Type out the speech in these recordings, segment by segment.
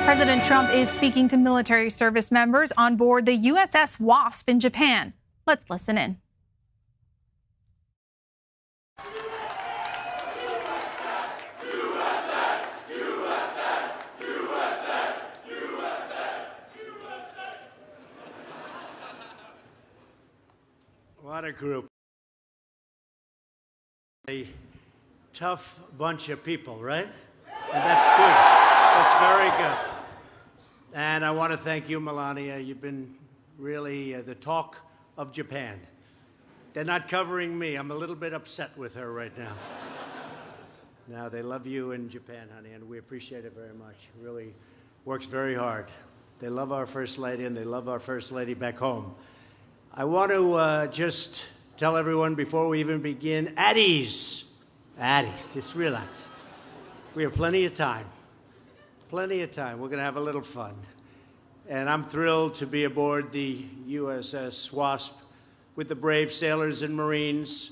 President Trump is speaking to military service members on board the USS Wasp in Japan. Let's listen in. What a group. A tough bunch of people, right? And that's good. That's very good. And I want to thank you, Melania. You've been really the talk of Japan. They're not covering me. I'm a little bit upset with her right now. Now, they love you in Japan, honey, and we appreciate it very much. Really works very hard. They love our First Lady, and they love our First Lady back home. I want to just tell everyone before we even begin, at ease, just relax. We have plenty of time. Plenty of time. We're going to have a little fun. And I'm thrilled to be aboard the USS Wasp with the brave sailors and Marines,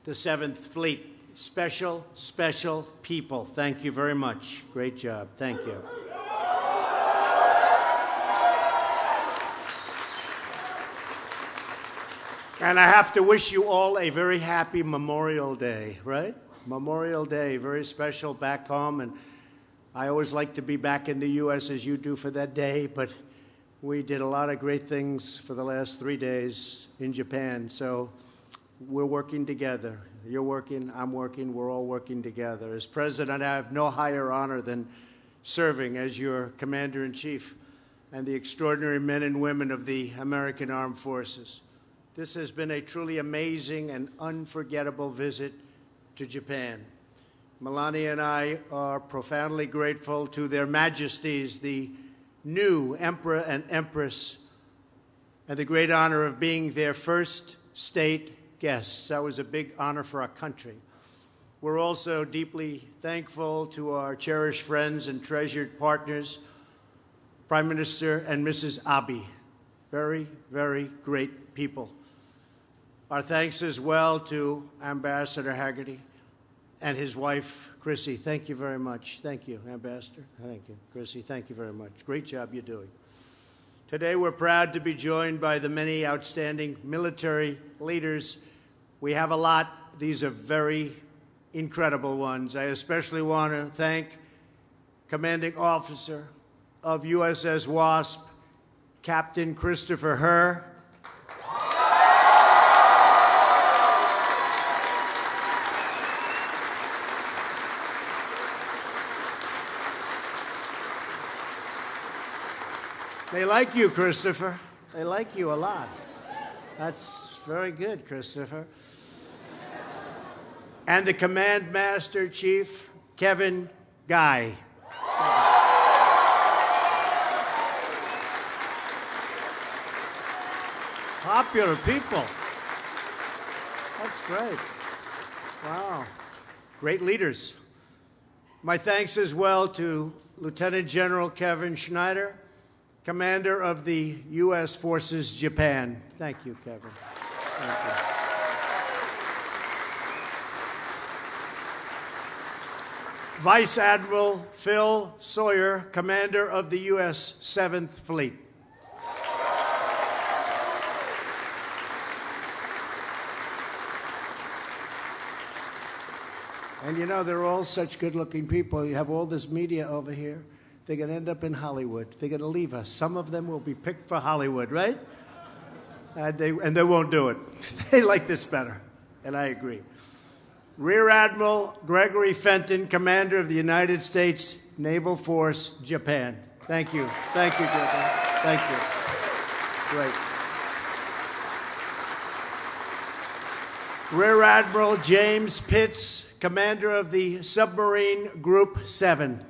the 7th Fleet. Special, special people. Thank you very much. Great job. Thank you. And I have to wish you all a very happy Memorial Day, right? Memorial Day, very special back home. And I always like to be back in the U.S. as you do for that day, but we did a lot of great things for the last 3 days in Japan. So we're working together. You're working, I'm working, we're all working together. As president, I have no higher honor than serving as your commander-in-chief and the extraordinary men and women of the American Armed Forces. This has been a truly amazing and unforgettable visit to Japan. Melania and I are profoundly grateful to their majesties, the new Emperor and Empress, and the great honor of being their first state guests. That was a big honor for our country. We're also deeply thankful to our cherished friends and treasured partners, Prime Minister and Mrs. Abe. Very, very great people. Our thanks as well to Ambassador Haggerty and his wife, Chrissy. Thank you very much. Thank you, Ambassador. Thank you. Chrissy, thank you very much. Great job you're doing. Today, we're proud to be joined by the many outstanding military leaders. We have a lot. These are very incredible ones. I especially want to thank Commanding Officer of USS Wasp, Captain Christopher Herr. They like you, Christopher. They like you a lot. That's very good, Christopher. And the Command Master Chief, Kevin Guy. Popular people. That's great. Wow. Great leaders. My thanks as well to Lieutenant General Kevin Schneider, Commander of the U.S. Forces Japan. Thank you, Kevin. Thank you. Vice Admiral Phil Sawyer, Commander of the U.S. 7th Fleet. And you know, they're all such good-looking people. You have all this media over here. They're going to end up in Hollywood. They're going to leave us. Some of them will be picked for Hollywood, right? And they won't do it. They like this better, and I agree. Rear Admiral Gregory Fenton, Commander of the United States Naval Force, Japan. Thank you. Thank you, Gregory. Thank you. Great. Rear Admiral James Pitts, Commander of the Submarine Group 7.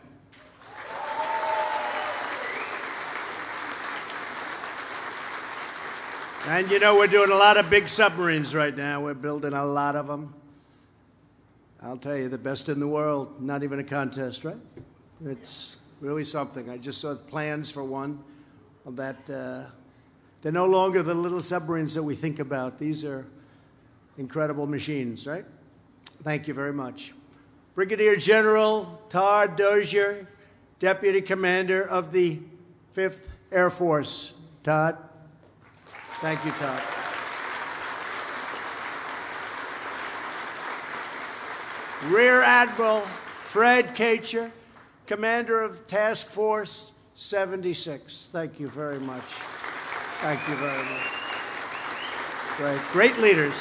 And you know, we're doing a lot of big submarines right now. We're building a lot of them. I'll tell you, the best in the world. Not even a contest, right? It's really something. I just saw the plans for one that they're no longer the little submarines that we think about. These are incredible machines, right? Thank you very much. Brigadier General Tar Dozier, Deputy Commander of the 5th Air Force. Todd. Thank you, Todd. Rear Admiral Fred Kacher, Commander of Task Force 76. Thank you very much. Thank you very much. Great leaders.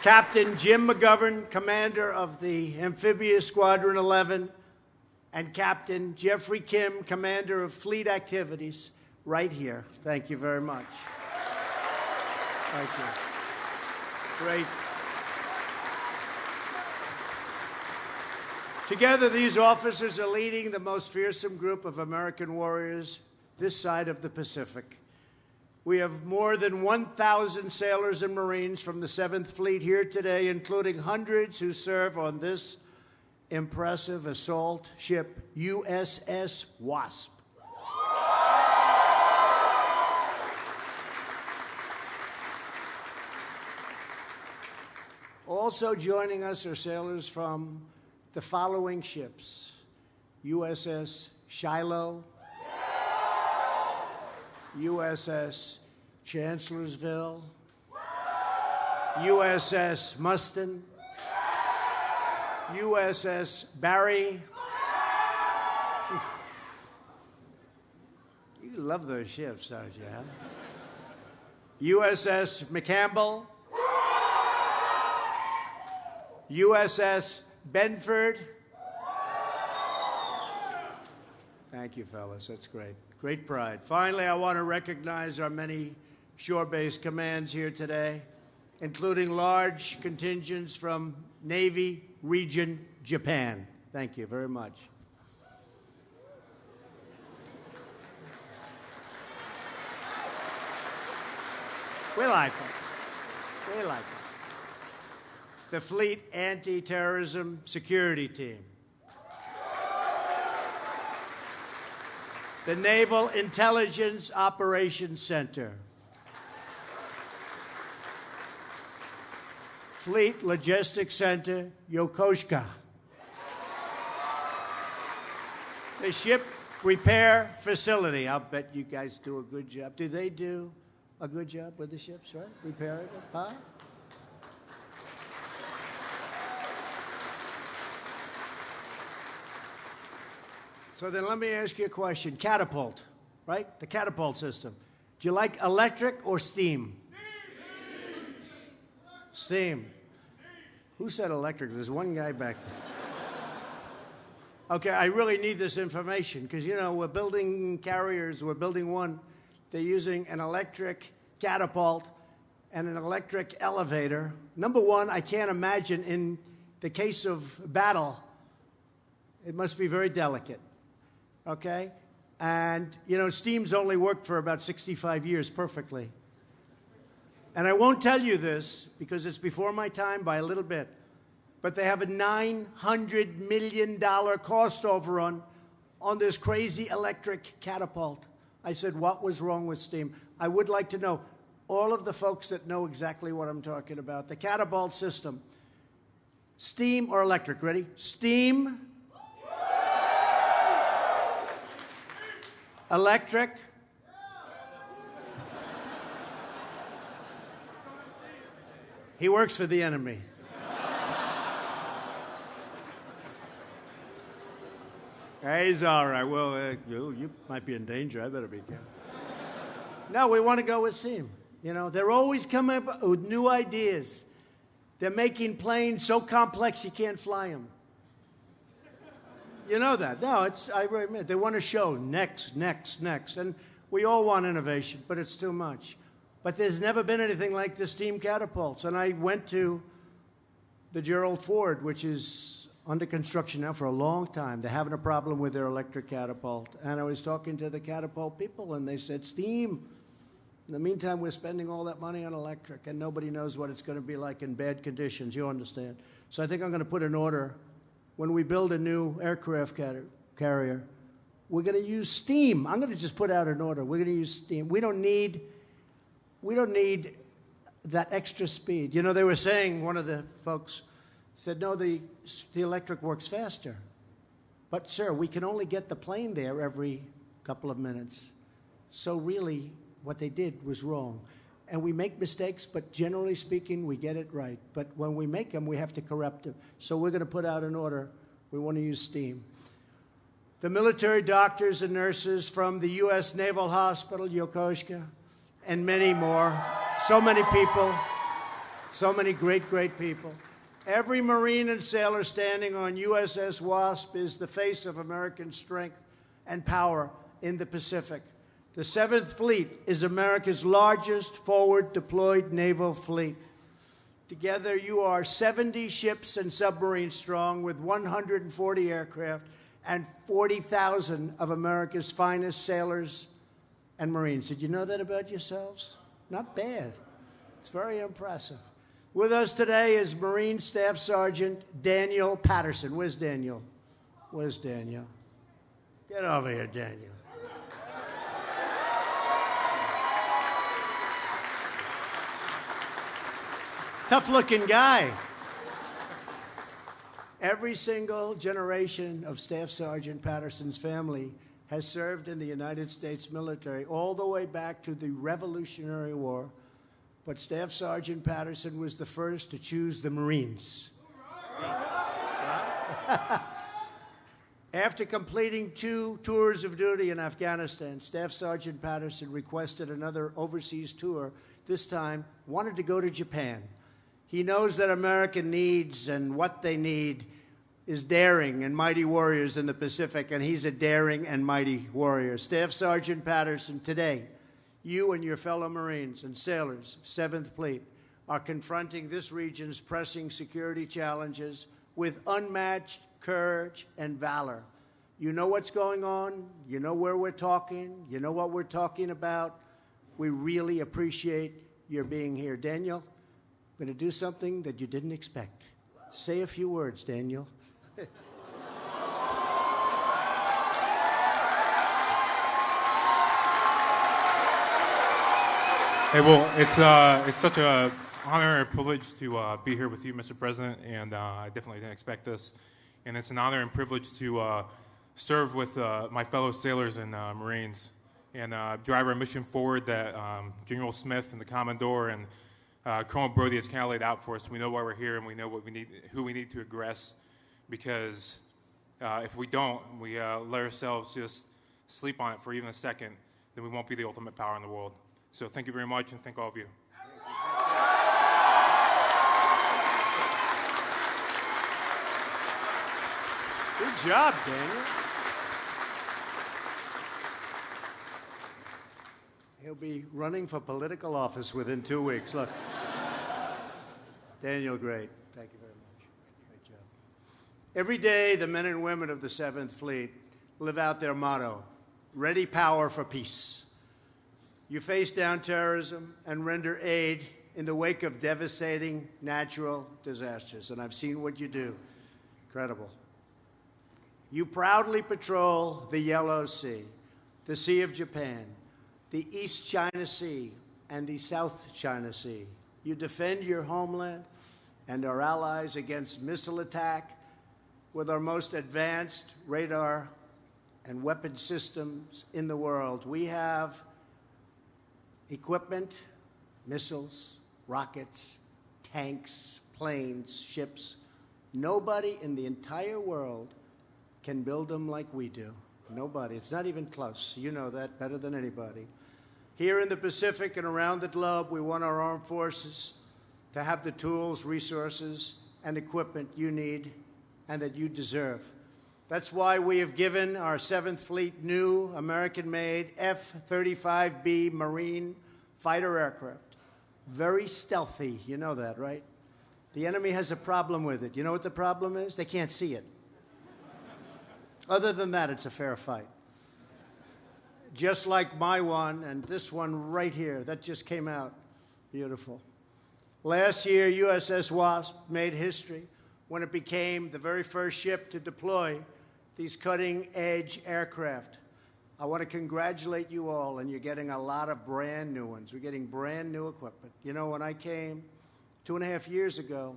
Captain Jim McGovern, Commander of the Amphibious Squadron 11, and Captain Jeffrey Kim, Commander of Fleet Activities, right here. Thank you very much. Thank you. Great. Together, these officers are leading the most fearsome group of American warriors this side of the Pacific. We have more than 1,000 sailors and Marines from the 7th Fleet here today, including hundreds who serve on this impressive assault ship, USS Wasp. Also joining us are sailors from the following ships: USS Shiloh, USS Chancellorsville, USS Mustin, USS Barry. You love those ships, don't you? Huh? USS McCampbell, USS Benford. Thank you, fellas. That's great. Great pride. Finally, I want to recognize our many shore-based commands here today, including large contingents from Navy Region Japan. Thank you very much. We like them. We like them. The Fleet Anti-Terrorism Security Team. The Naval Intelligence Operations Center. Fleet Logistics Center, Yokosuka. The Ship Repair Facility. I'll bet you guys do a good job. Do they do a good job with the ships, right? Repairing them, huh? So then let me ask you a question. Catapult, right? The catapult system. Do you like electric or steam? Steam. Who said electric? There's one guy back there. Okay, I really need this information because, you know, we're building carriers. We're building one. They're using an electric catapult and an electric elevator. Number one, I can't imagine in the case of battle, it must be very delicate. Okay? And, you know, steam's only worked for about 65 years perfectly. And I won't tell you this because it's before my time by a little bit, but they have a $900 million cost overrun on this crazy electric catapult. I said, what was wrong with steam? I would like to know, all of the folks that know exactly what I'm talking about, the catapult system, steam or electric? Ready? Steam. Electric. He works for the enemy. He's all right. Well, you might be in danger. I better be careful. No, we want to go with steam. You know, they're always coming up with new ideas. They're making planes so complex you can't fly them. You know that. No, I admit, they want to show next. And we all want innovation, but it's too much. But there's never been anything like the steam catapults. And I went to the Gerald Ford, which is under construction now for a long time. They're having a problem with their electric catapult. And I was talking to the catapult people, and they said, steam. In the meantime, we're spending all that money on electric, and nobody knows what it's going to be like in bad conditions. You understand? So I think I'm going to put an order. When we build a new aircraft carrier, we're going to use steam. I'm going to just put out an order. We're going to use steam. We don't need that extra speed. You know, they were saying, one of the folks said, no, the electric works faster. But, sir, we can only get the plane there every couple of minutes. So really, what they did was wrong. And we make mistakes, but generally speaking, we get it right. But when we make them, we have to correct them. So we're going to put out an order. We want to use steam. The military doctors and nurses from the U.S. Naval Hospital, Yokosuka, and many more. So many people. So many great, great people. Every Marine and sailor standing on USS Wasp is the face of American strength and power in the Pacific. The 7th Fleet is America's largest forward deployed naval fleet. Together, you are 70 ships and submarines strong with 140 aircraft and 40,000 of America's finest sailors and Marines. Did you know that about yourselves? Not bad. It's very impressive. With us today is Marine Staff Sergeant Daniel Patterson. Where's Daniel? Where's Daniel? Get over here, Daniel. Tough-looking guy. Every single generation of Staff Sergeant Patterson's family has served in the United States military all the way back to the Revolutionary War. But Staff Sergeant Patterson was the first to choose the Marines. After completing 2 tours of duty in Afghanistan, Staff Sergeant Patterson requested another overseas tour, this time wanted to go to Japan. He knows that America needs, and what they need is daring and mighty warriors in the Pacific, and he's a daring and mighty warrior. Staff Sergeant Patterson, today, you and your fellow Marines and sailors of 7th Fleet are confronting this region's pressing security challenges with unmatched courage and valor. You know what's going on. You know where we're talking. You know what we're talking about. We really appreciate your being here. Daniel, I'm going to do something that you didn't expect. Say a few words, Daniel. Hey, well, it's such an honor and privilege to be here with you, Mr. President, and I definitely didn't expect this. And it's an honor and privilege to serve with my fellow sailors and Marines and drive our mission forward that General Smith and the Commodore and Colonel Brody has kind of laid out for us. We know why we're here, and we know what we need, who we need to aggress, because if we don't, we let ourselves just sleep on it for even a second, then we won't be the ultimate power in the world. So thank you very much, and thank all of you. Good job, Daniel. He'll be running for political office within 2 weeks. Look. Daniel, great. Thank you very much. Great job. Every day, the men and women of the 7th Fleet live out their motto, ready power for peace. You face down terrorism and render aid in the wake of devastating natural disasters. And I've seen what you do. Incredible. You proudly patrol the Yellow Sea, the Sea of Japan, the East China Sea, and the South China Sea. You defend your homeland and our allies against missile attack with our most advanced radar and weapon systems in the world. We have equipment, missiles, rockets, tanks, planes, ships. Nobody in the entire world can build them like we do. Nobody. It's not even close. You know that better than anybody. Here in the Pacific and around the globe, we want our armed forces to have the tools, resources, and equipment you need and that you deserve. That's why we have given our 7th Fleet new American-made F-35B Marine fighter aircraft. Very stealthy. You know that, right? The enemy has a problem with it. You know what the problem is? They can't see it. Other than that, it's a fair fight. Just like my one and this one right here. That just came out. Beautiful. Last year, USS Wasp made history when it became the very first ship to deploy these cutting-edge aircraft. I want to congratulate you all, and you're getting a lot of brand new ones. We're getting brand new equipment. You know, when I came 2.5 years ago,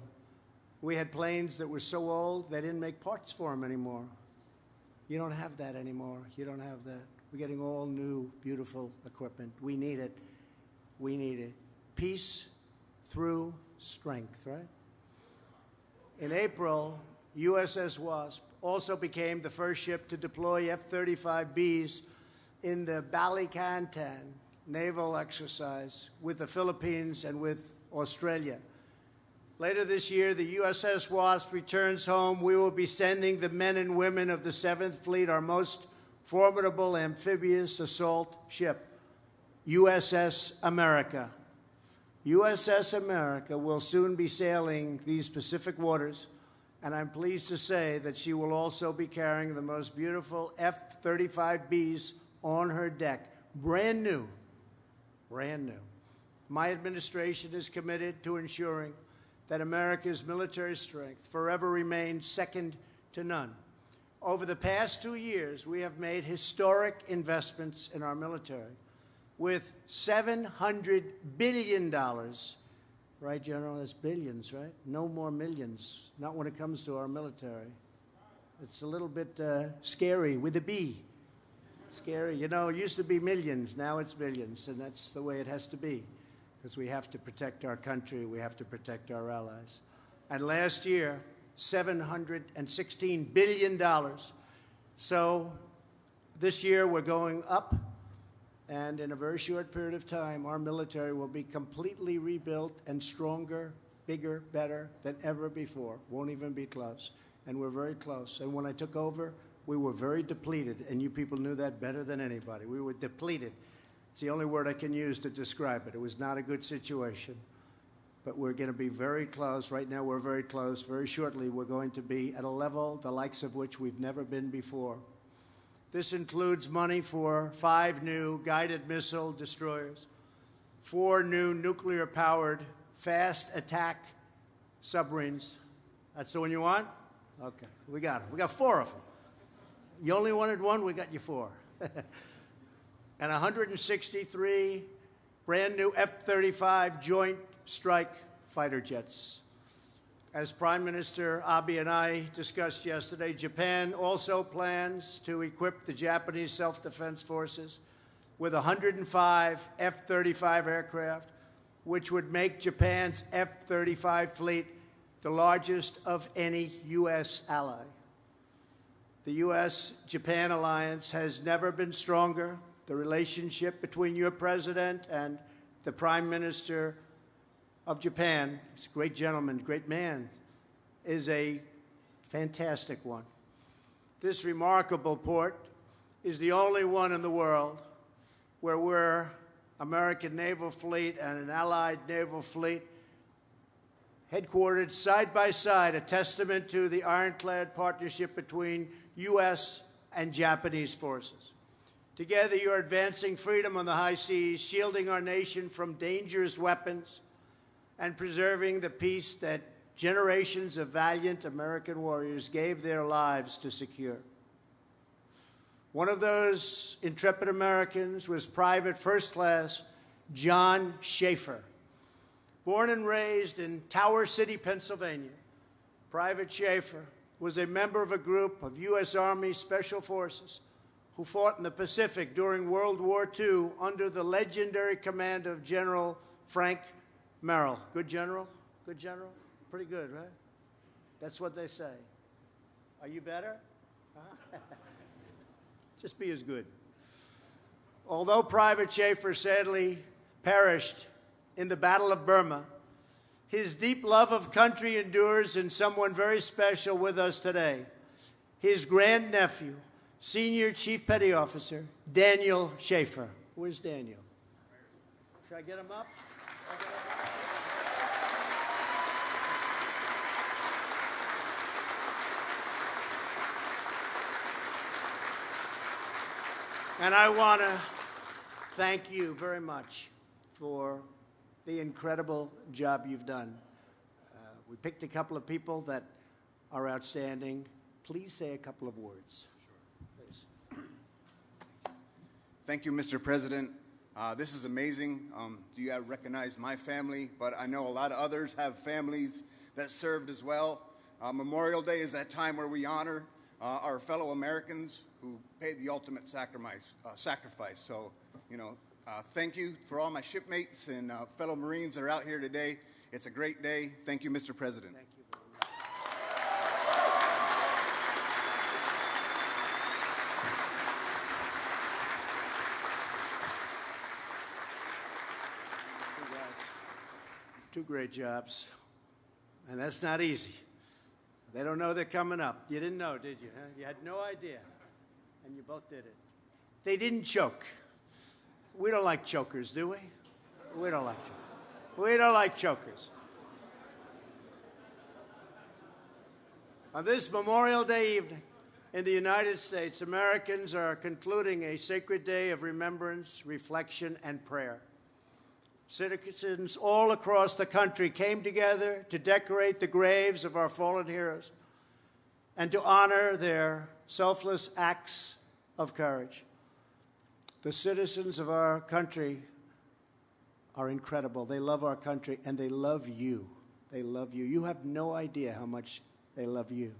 we had planes that were so old they didn't make parts for them anymore. You don't have that anymore. You don't have that. We're getting all new, beautiful equipment. We need it. We need it. Peace through strength, right? In April, USS Wasp also became the first ship to deploy F-35Bs in the Balikantan naval exercise with the Philippines and with Australia. Later this year, the USS Wasp returns home. We will be sending the men and women of the 7th Fleet, our most formidable amphibious assault ship, USS America. USS America will soon be sailing these Pacific waters, and I'm pleased to say that she will also be carrying the most beautiful F-35Bs on her deck, brand new, brand new. My administration is committed to ensuring that America's military strength forever remains second to none. Over the past 2 years, we have made historic investments in our military with $700 billion. Right, General? That's billions, right? No more millions, not when it comes to our military. It's a little bit scary with a B. Scary. You know, it used to be millions, now it's billions, and that's the way it has to be, because we have to protect our country, we have to protect our allies. And last year, $716 billion. So this year we're going up, and in a very short period of time, our military will be completely rebuilt and stronger, bigger, better than ever before. Won't even be close. And we're very close. And when I took over, we were very depleted, and you people knew that better than anybody. We were depleted. It's the only word I can use to describe it. It was not a good situation. But we're going to be very close. Right now, we're very close. Very shortly, we're going to be at a level the likes of which we've never been before. This includes money for 5 new guided missile destroyers, 4 new nuclear-powered fast attack submarines. That's the one you want? Okay, we got it. We got 4 of them. You only wanted 1, we got you 4. And 163 brand new F-35 Joint Strike Fighter jets. As Prime Minister Abe and I discussed yesterday, Japan also plans to equip the Japanese self-defense forces with 105 F-35 aircraft, which would make Japan's F-35 fleet the largest of any U.S. ally. The U.S.-Japan alliance has never been stronger. The relationship between your president and the Prime Minister of Japan, this great gentleman, great man, is a fantastic one. This remarkable port is the only one in the world where we're American naval fleet and an allied naval fleet headquartered side by side, a testament to the ironclad partnership between U.S. and Japanese forces. Together, you're advancing freedom on the high seas, shielding our nation from dangerous weapons, and preserving the peace that generations of valiant American warriors gave their lives to secure. One of those intrepid Americans was Private First Class John Schaefer. Born and raised in Tower City, Pennsylvania, Private Schaefer was a member of a group of U.S. Army Special Forces who fought in the Pacific during World War II under the legendary command of General Frank Merrill. Good general? Good general? Pretty good, right? That's what they say. Are you better? Huh? Just be as good. Although Private Schaefer sadly perished in the Battle of Burma, his deep love of country endures in someone very special with us today, his grandnephew, Senior Chief Petty Officer Daniel Schaefer. Where's Daniel? Should I get him up? And I want to thank you very much for the incredible job you've done. We picked a couple of people that are outstanding. Please say a couple of words. Sure. Please. Thank you, Mr. President. This is amazing. You recognize my family, but I know a lot of others have families that served as well. Memorial Day is that time where we honor our fellow Americans who paid the ultimate sacrifice. So, thank you for all my shipmates and fellow Marines that are out here today. It's a great day. Thank you, Mr. President. Thank you. Two great jobs, and that's not easy. They don't know they're coming up. You didn't know, did you? Huh? You had no idea, and you both did it. They didn't choke. We don't like chokers, do we? We don't like chokers. We don't like chokers. On this Memorial Day evening in the United States, Americans are concluding a sacred day of remembrance, reflection, and prayer. Citizens all across the country came together to decorate the graves of our fallen heroes and to honor their selfless acts of courage. The citizens of our country are incredible. They love our country, and they love you. They love you. You have no idea how much they love you.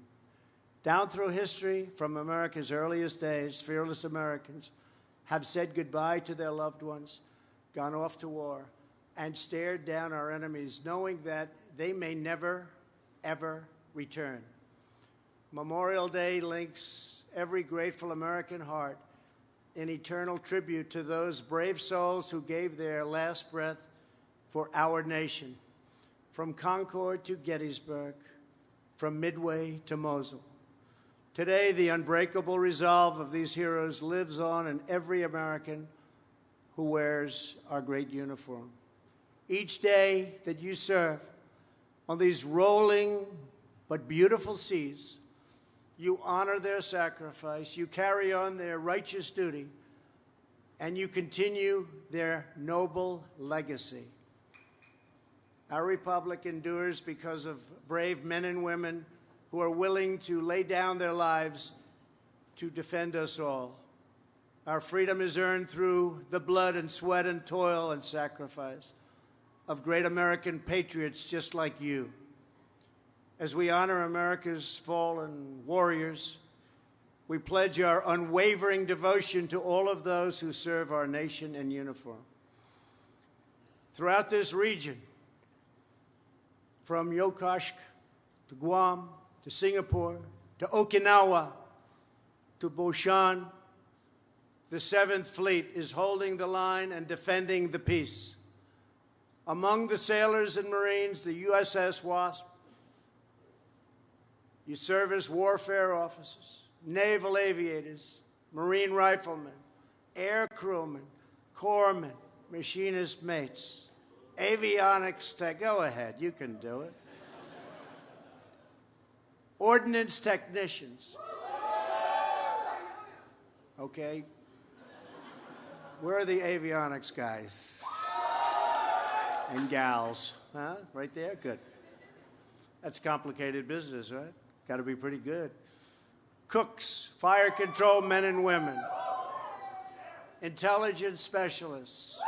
Down through history, from America's earliest days, fearless Americans have said goodbye to their loved ones, gone off to war, and stared down our enemies, knowing that they may never, ever return. Memorial Day links every grateful American heart in eternal tribute to those brave souls who gave their last breath for our nation, from Concord to Gettysburg, from Midway to Mosul. Today, the unbreakable resolve of these heroes lives on in every American who wears our great uniform. Each day that you serve on these rolling but beautiful seas, you honor their sacrifice, you carry on their righteous duty, and you continue their noble legacy. Our republic endures because of brave men and women who are willing to lay down their lives to defend us all. Our freedom is earned through the blood and sweat and toil and sacrifice of great American patriots just like you. As we honor America's fallen warriors, we pledge our unwavering devotion to all of those who serve our nation in uniform. Throughout this region, from Yokosuka to Guam to Singapore to Okinawa to Boshan, the 7th Fleet is holding the line and defending the peace. Among the sailors and Marines, the USS Wasp, you serve as warfare officers, naval aviators, Marine riflemen, air crewmen, corpsmen, machinist mates, avionics tech. Go ahead, you can do it. Ordnance technicians. Okay. Where are the avionics guys? And gals, huh? Right there? Good. That's complicated business, right? Got to be pretty good. Cooks, fire control men and women, intelligence specialists.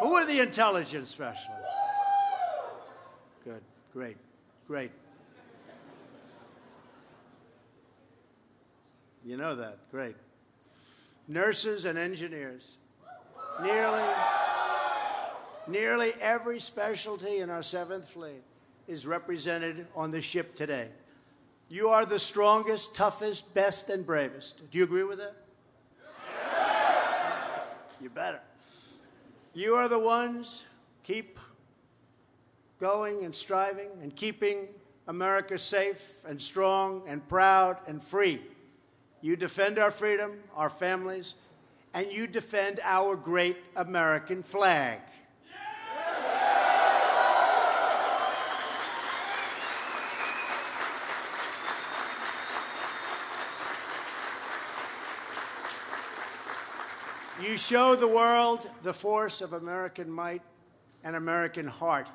Who are the intelligence specialists? Good, great, great. You know that, great. Nurses and engineers. Nearly every specialty in our 7th Fleet is represented on the ship today. You are the strongest, toughest, best, and bravest. Do you agree with that? Yeah. You better. You are the ones keep going and striving and keeping America safe and strong and proud and free. You defend our freedom, our families, and you defend our great American flag. You show the world the force of American might and American heart,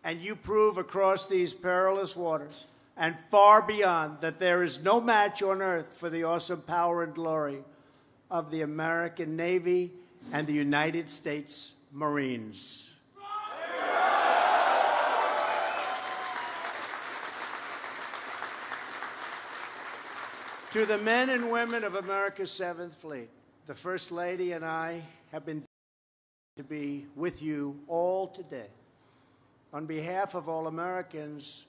and you prove across these perilous waters and far beyond that there is no match on earth for the awesome power and glory of the American Navy and the United States Marines. To the men and women of America's 7th Fleet, the First Lady and I have been to be with you all today. On behalf of all Americans,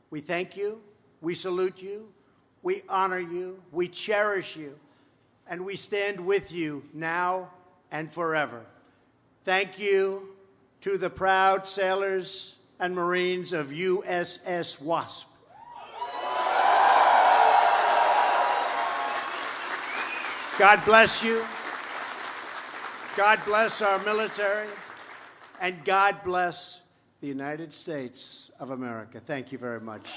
we thank you, we salute you, we honor you, we cherish you, and we stand with you now and forever. Thank you to the proud sailors and Marines of USS Wasp. God bless you. God bless our military. And God bless the United States of America. Thank you very much.